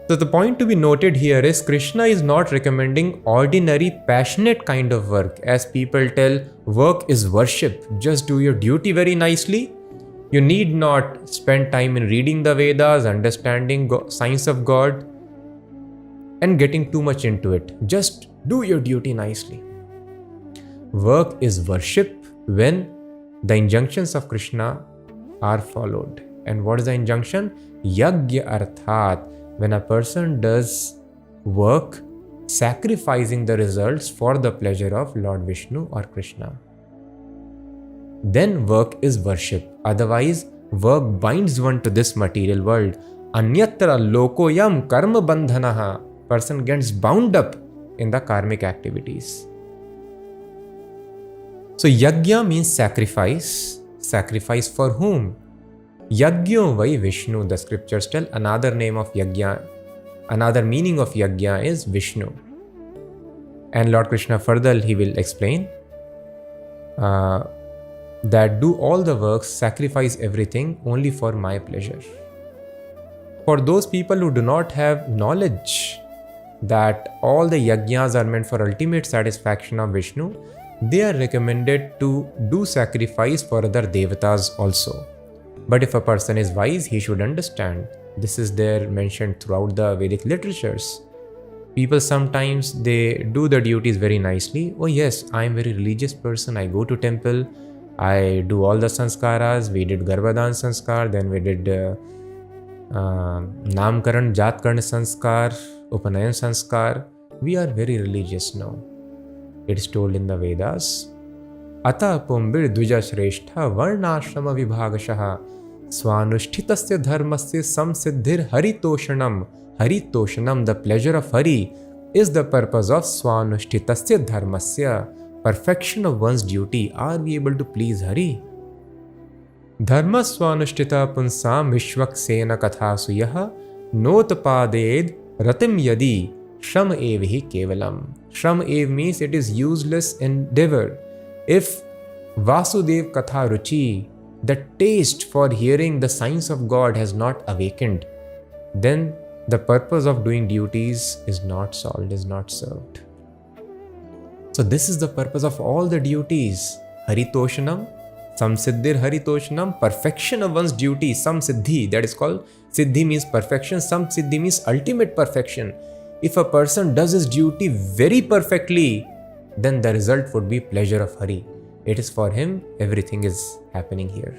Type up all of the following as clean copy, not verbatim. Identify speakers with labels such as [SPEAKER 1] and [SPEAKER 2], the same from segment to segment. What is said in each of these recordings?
[SPEAKER 1] So the point to be noted here is Krishna is not recommending ordinary passionate kind of work. As people tell, work is worship. Just do your duty very nicely. You need not spend time in reading the Vedas, understanding science of God, and getting too much into it. Just do your duty nicely. Work is worship when the injunctions of Krishna are followed. And what is the injunction? Yagya arthat. When a person does work, sacrificing the results for the pleasure of Lord Vishnu or Krishna, then work is worship. Otherwise, work binds one to this material world. Anyatra lokoyam karma bandhanaha. Person gets bound up in the karmic activities. So yagya means sacrifice. Sacrifice for whom? Yagyo vai Vishnu. The scriptures tell another name of yagya, another meaning of yagya is Vishnu. And Lord Krishna further he will explain that do all the works, sacrifice everything only for my pleasure. For those people who do not have knowledge that all the yajnas are meant for ultimate satisfaction of Vishnu, they are recommended to do sacrifice for other devatas also. But if a person is wise, he should understand. This is there mentioned throughout the Vedic literatures. People sometimes they do the duties very nicely. Oh yes, I am a very religious person. I go to temple. I do all the sanskaras. We did Garbhadan sanskar. Then we did Namkaran, Jatkarn sanskar, Upanayan sanskar. We are very religious now. It is told in the Vedas. Ata pumbir dvija shrestha varnashrama vibhagashaha swanushthitasya dharmasya samsiddhir haritoshanam. Haritoshanam, the pleasure of Hari, is the purpose of swanushthitasya dharmasya. Perfection of one's duty. Are we able to please Hari? Dharma swanushtita punsam vishwaksena kathasuyaha notapaded ratim yadi shram evhi kevalam. Shram ev means it is useless endeavor. If Vasudev Katha Ruchi, the taste for hearing the science of God has not awakened, then the purpose of doing duties is not solved, is not served. So this is the purpose of all the duties. Haritoshanam, samsiddhir haritoshanam, perfection of one's duty, samsiddhi, that is called, siddhi means perfection, samsiddhi means ultimate perfection. If a person does his duty very perfectly, then the result would be pleasure of Hari. It is for him, everything is happening here.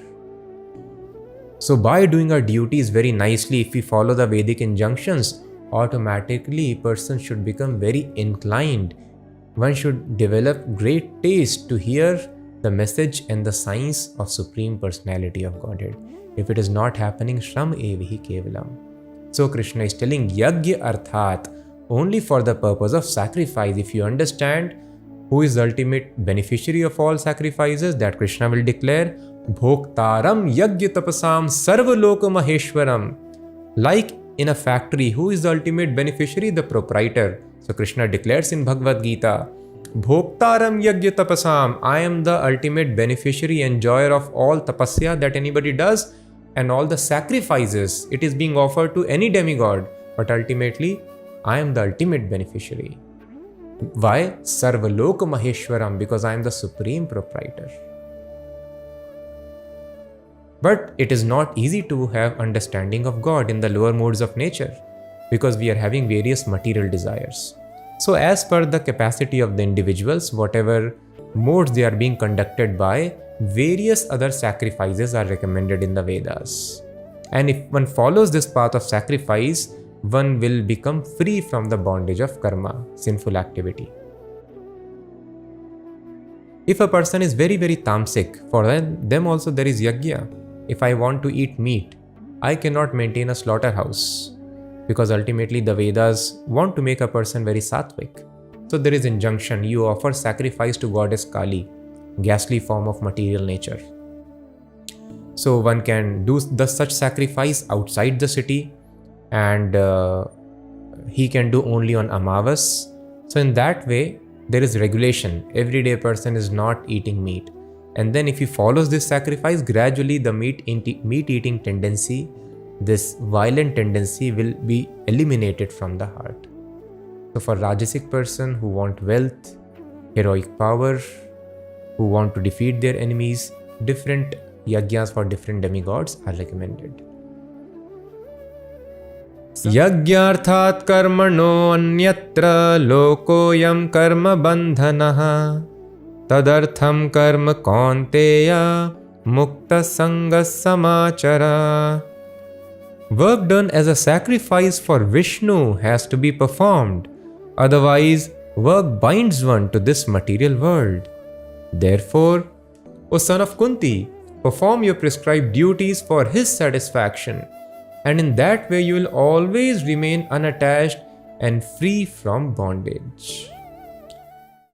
[SPEAKER 1] So by doing our duties very nicely, if we follow the Vedic injunctions, automatically a person should become very inclined. One should develop great taste to hear the message and the science of Supreme Personality of Godhead. If it is not happening, shram evhi kevalam. So Krishna is telling yagya arthat, only for the purpose of sacrifice. If you understand who is the ultimate beneficiary of all sacrifices, that Krishna will declare, Bhoktaram yagya tapasam sarvaloka maheshwaram. Like in a factory, who is the ultimate beneficiary? The proprietor. So Krishna declares in Bhagavad Gita, Bhoktaram yagya tapasam. I am the ultimate beneficiary, enjoyer of all tapasya that anybody does and all the sacrifices. It is being offered to any demigod. But ultimately, I am the ultimate beneficiary. Why? Sarvaloka Maheshwaram, because I am the supreme proprietor. But it is not easy to have understanding of God in the lower modes of nature, because we are having various material desires. So as per the capacity of the individuals, whatever modes they are being conducted by, various other sacrifices are recommended in the Vedas. And if one follows this path of sacrifice, one will become free from the bondage of karma, sinful activity. If a person is very, very tamasic, for them also there is yagya. If I want to eat meat, I cannot maintain a slaughterhouse, because ultimately the Vedas want to make a person very sattvic. So there is injunction, you offer sacrifice to goddess Kali, ghastly form of material nature. So one can do such sacrifice outside the city, and he can do only on Amavas. So in that way, there is regulation. Everyday person is not eating meat. And then if he follows this sacrifice, gradually the meat eating tendency this violent tendency will be eliminated from the heart. So for Rajasic person who want wealth, heroic power, who want to defeat their enemies, different yajnas for different demigods are recommended. Yagyarthat karmano anyatra lokoyam karma bandhanaha tadartham karma kaunteya mukta sanga samachara. Work done as a sacrifice for Vishnu has to be performed, otherwise work binds one to this material world. Therefore, O son of Kunti, perform your prescribed duties for his satisfaction, and in that way you will always remain unattached and free from bondage.